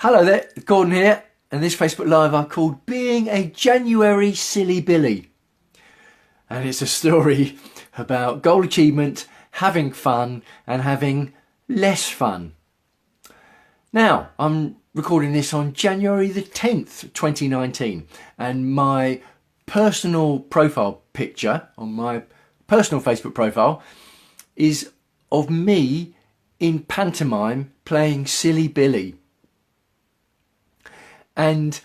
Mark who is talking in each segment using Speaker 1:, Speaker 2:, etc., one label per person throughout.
Speaker 1: Hello there, Gordon here, and this Facebook Live I called Being a January Silly Billy. And it's a story about goal achievement, having fun and having less fun. Now, I'm recording this on January the 10th, 2019, and my personal profile picture on my personal Facebook profile is of me in pantomime playing Silly Billy. And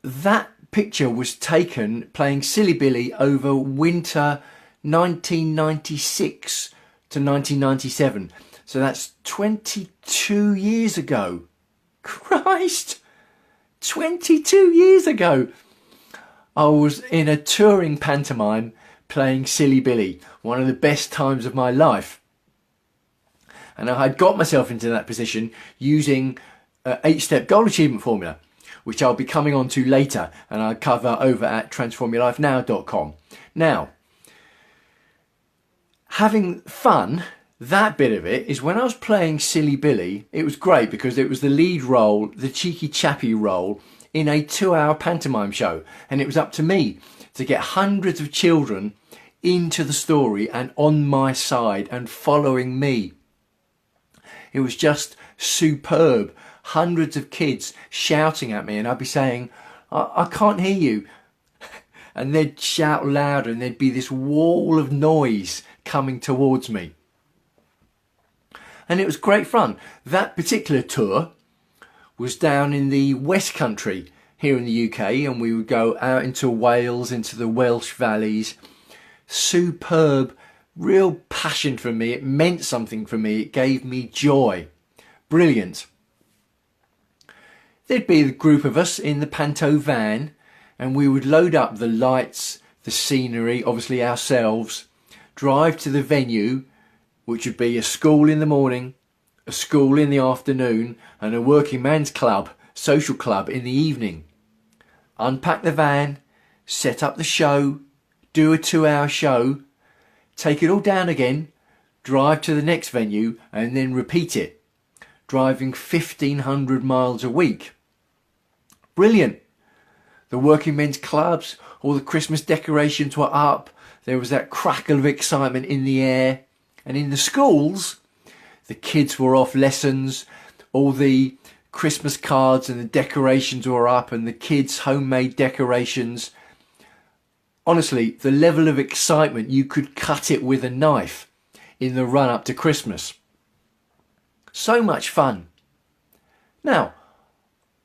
Speaker 1: that picture was taken playing Silly Billy over winter 1996 to 1997. So that's 22 years ago. Christ! 22 years ago. I was in a touring pantomime playing Silly Billy. One of the best times of my life. And I had got myself into that position using an 8-step goal achievement formula, which I'll be coming on to later, and I'll cover over at transformyourlifenow.com. Now, having fun, that bit of it, is when I was playing Silly Billy, it was great because it was the lead role, the cheeky chappy role, in a 2-hour pantomime show. And it was up to me to get hundreds of children into the story and on my side and following me. It was just superb. Hundreds of kids shouting at me, and I'd be saying, I can't hear you. And they'd shout louder, and there'd be this wall of noise coming towards me. And it was great fun. That particular tour was down in the West Country here in the UK, and we would go out into Wales, into the Welsh valleys. Superb, real passion for me. It meant something for me. It gave me joy. Brilliant. There'd be a group of us in the panto van, and we would load up the lights, the scenery, obviously ourselves, drive to the venue, which would be a school in the morning, a school in the afternoon, and a working man's club, social club in the evening. Unpack the van, set up the show, do a 2-hour show, take it all down again, drive to the next venue, and then repeat it, driving 1,500 miles a week. Brilliant. The working men's clubs, all the Christmas decorations were up. There was that crackle of excitement in the air. And in the schools, the kids were off lessons. All the Christmas cards and the decorations were up, and the kids' homemade decorations. Honestly, the level of excitement, you could cut it with a knife in the run up to Christmas. So much fun. Now,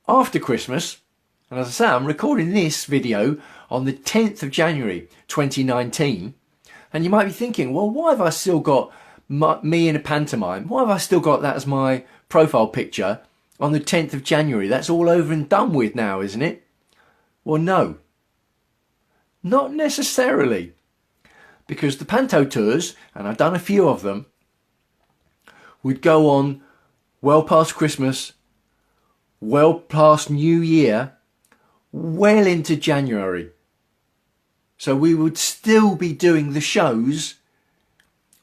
Speaker 1: after Christmas, and as I say, I'm recording this video on the 10th of January 2019, and you might be thinking, well, why have I still got me in a pantomime? Why have I still got that as my profile picture on the 10th of January? That's all over and done with now, isn't it? Well, no. Not necessarily. Because the panto tours, and I've done a few of them, would go on well past Christmas, well past New Year, well into January. So we would still be doing the shows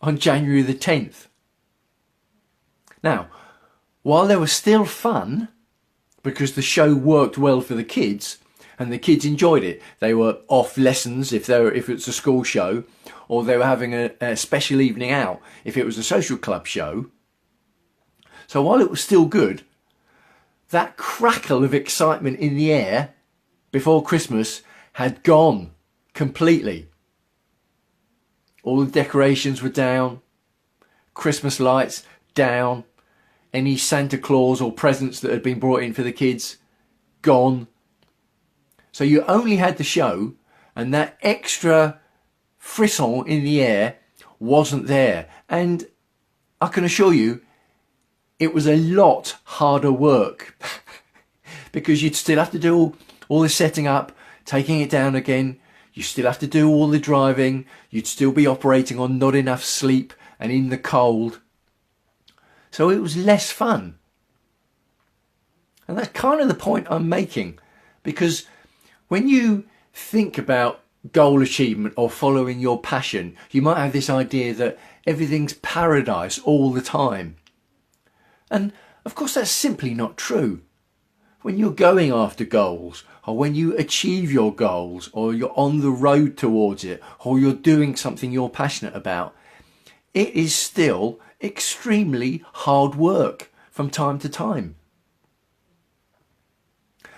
Speaker 1: on January the 10th. Now, while they were still fun, because the show worked well for the kids, and the kids enjoyed it, they were off lessons if it's a school show, or they were having a special evening out if it was a social club show. So while it was still good, that crackle of excitement in the air before Christmas had gone completely. All the decorations were down, Christmas lights down, any Santa Claus or presents that had been brought in for the kids gone. So you only had the show, and that extra frisson in the air wasn't there. And I can assure you, it was a lot harder work because you'd still have to do all the setting up, taking it down again. You still have to do all the driving. You'd still be operating on not enough sleep and in the cold. So it was less fun. And that's kind of the point I'm making, because when you think about goal achievement or following your passion, you might have this idea that everything's paradise all the time. And of course that's simply not true. when you're going after goals, or when you achieve your goals, or you're on the road towards it, or you're doing something you're passionate about, it is still extremely hard work from time to time.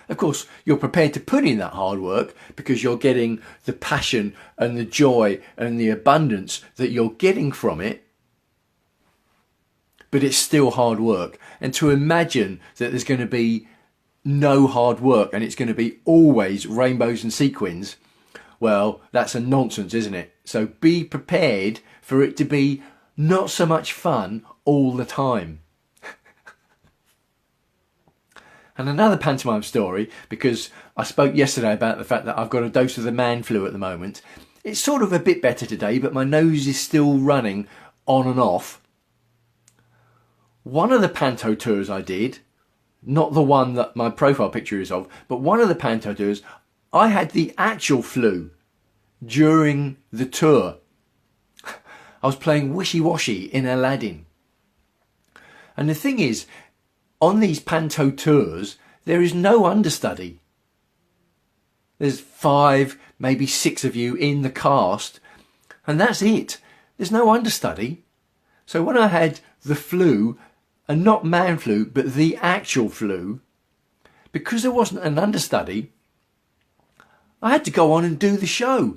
Speaker 1: Of course, you're prepared to put in that hard work because you're getting the passion and the joy and the abundance that you're getting from it. But it's still hard work. And to imagine that there's going to be no hard work and it's going to be always rainbows and sequins, well, that's a nonsense, isn't it? So be prepared for it to be not so much fun all the time. And another pantomime story, because I spoke yesterday about the fact that I've got a dose of the man flu at the moment. It's sort of a bit better today, but my nose is still running on and off. One of the panto tours I did, not the one that my profile picture is of, but one of the panto tours, I had the actual flu during the tour. I was playing wishy-washy in Aladdin. And the thing is, on these panto tours, there is no understudy. There's 5, maybe 6 of you in the cast, and that's it. There's no understudy. So when I had the flu, and not man flu, but the actual flu, because there wasn't an understudy, I had to go on and do the show.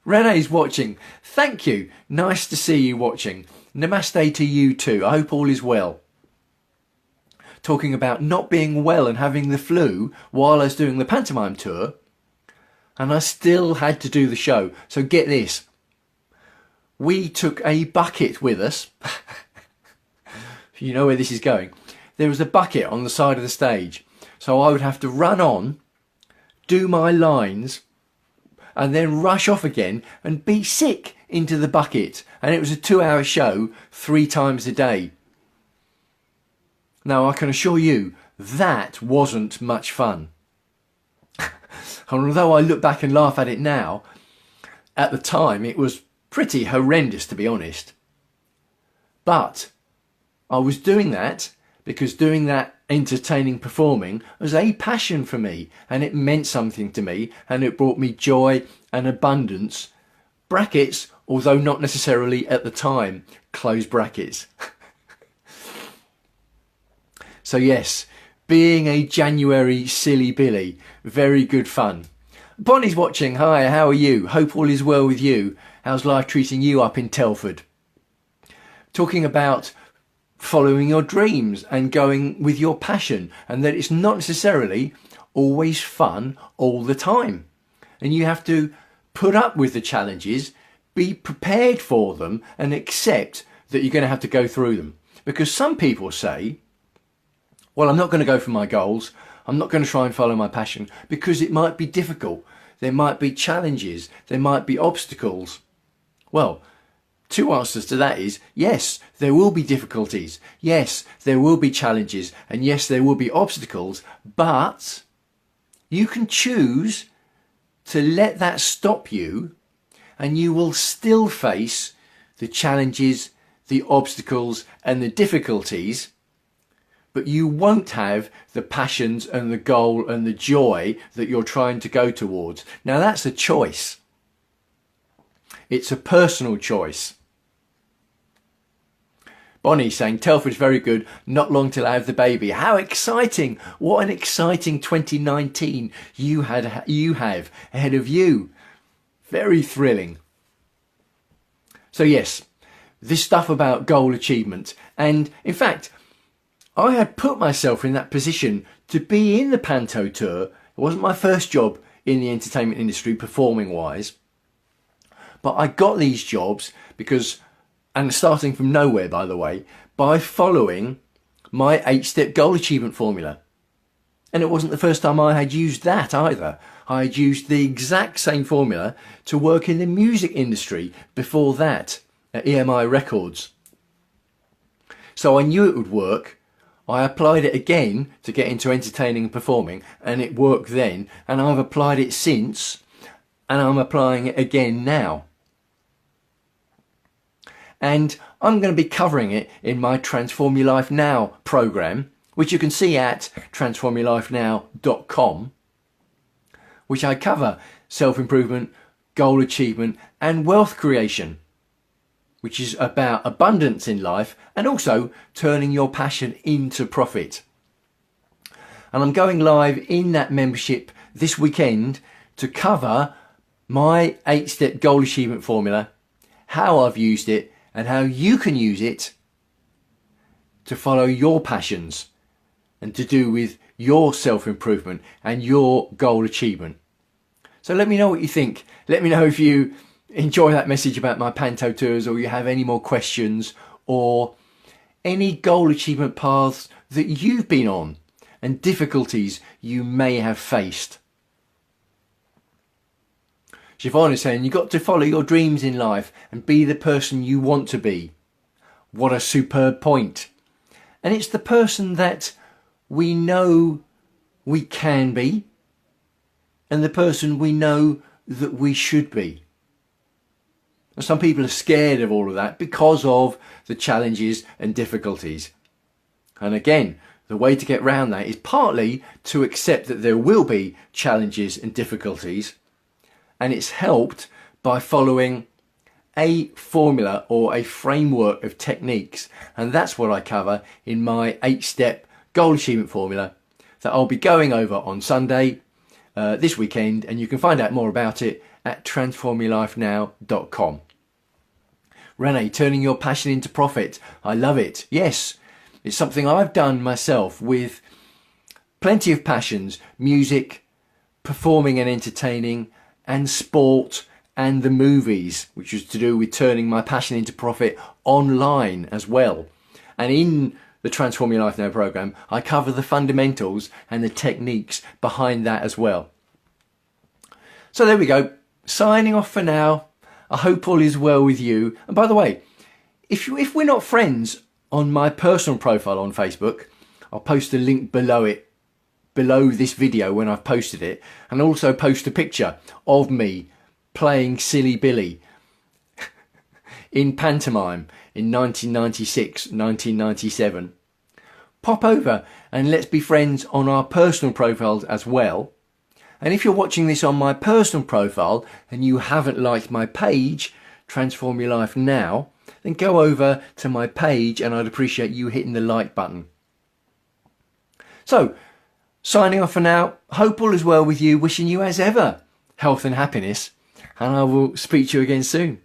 Speaker 1: Renee's watching. Thank you. Nice to see you watching. Namaste to you too. I hope all is well. Talking about not being well and having the flu while I was doing the pantomime tour, and I still had to do the show. So get this. We took a bucket with us. You know where this is going. There was a bucket on the side of the stage. So I would have to run on, do my lines, and then rush off again and be sick into the bucket. And it was a 2-hour show 3 times a day. Now I can assure you that wasn't much fun. And although I look back and laugh at it now, at the time it was pretty horrendous, to be honest. But I was doing that because doing that entertaining performing was a passion for me, and it meant something to me, and it brought me joy and abundance. Brackets, although not necessarily at the time, close brackets. So yes, being a January silly Billy, very good fun. Bonnie's watching. Hi, how are you? Hope all is well with you. How's life treating you up in Telford? Talking about following your dreams and going with your passion, and that it's not necessarily always fun all the time. And you have to put up with the challenges, be prepared for them, and accept that you're going to have to go through them. Because some people say, well, I'm not going to go for my goals. I'm not going to try and follow my passion because it might be difficult. There might be challenges. There might be obstacles. Well, 2 answers to that is, yes, there will be difficulties. Yes, there will be challenges. And yes, there will be obstacles. But you can choose to let that stop you, and you will still face the challenges, the obstacles and the difficulties, but you won't have the passions and the goal and the joy that you're trying to go towards. Now that's a choice. It's a personal choice. Bonnie saying, Telford's very good, not long till I have the baby. How exciting! What an exciting 2019 you have ahead of you. Very thrilling. So yes, this stuff about goal achievement, and in fact, I had put myself in that position to be in the panto tour. It wasn't my first job in the entertainment industry, performing wise, but I got these jobs because, and starting from nowhere, by the way, by following my 8-step goal achievement formula. And it wasn't the first time I had used that either. I had used the exact same formula to work in the music industry before that at EMI Records. So I knew it would work. I applied it again to get into entertaining and performing, and it worked then, and I've applied it since, and I'm applying it again now. And I'm going to be covering it in my Transform Your Life Now program, which you can see at transformyourlifenow.com, which I cover self-improvement, goal achievement and wealth creation, which is about abundance in life and also turning your passion into profit. And I'm going live in that membership this weekend to cover my 8-step goal achievement formula, how I've used it and how you can use it to follow your passions and to do with your self-improvement and your goal achievement. So let me know what you think. Let me know if you enjoy that message about my Panto tours, or you have any more questions or any goal achievement paths that you've been on and difficulties you may have faced. Siobhan is saying you've got to follow your dreams in life and be the person you want to be. What a superb point. And it's the person that we know we can be and the person we know that we should be. And some people are scared of all of that because of the challenges and difficulties. And again, the way to get around that is partly to accept that there will be challenges and difficulties, and it's helped by following a formula or a framework of techniques, and that's what I cover in my 8-step goal achievement formula that I'll be going over on Sunday this weekend, and you can find out more about it at transformyourlifenow.com. Renee, turning your passion into profit. I love it. Yes, it's something I've done myself with plenty of passions: music, performing and entertaining, and sport and the movies, which was to do with turning my passion into profit online as well. And in the Transform Your Life Now program, I cover the fundamentals and the techniques behind that as well. So there we go. Signing off for now. I hope all is well with you. And by the way, if we're not friends on my personal profile on Facebook, I'll post a link below this video when I've posted it, and also post a picture of me playing Silly Billy in pantomime in 1996, 1997. Pop over and let's be friends on our personal profiles as well. And if you're watching this on my personal profile and you haven't liked my page, Transform Your Life Now, then go over to my page and I'd appreciate you hitting the like button. So, signing off for now. Hope all is well with you. Wishing you as ever health and happiness. And I will speak to you again soon.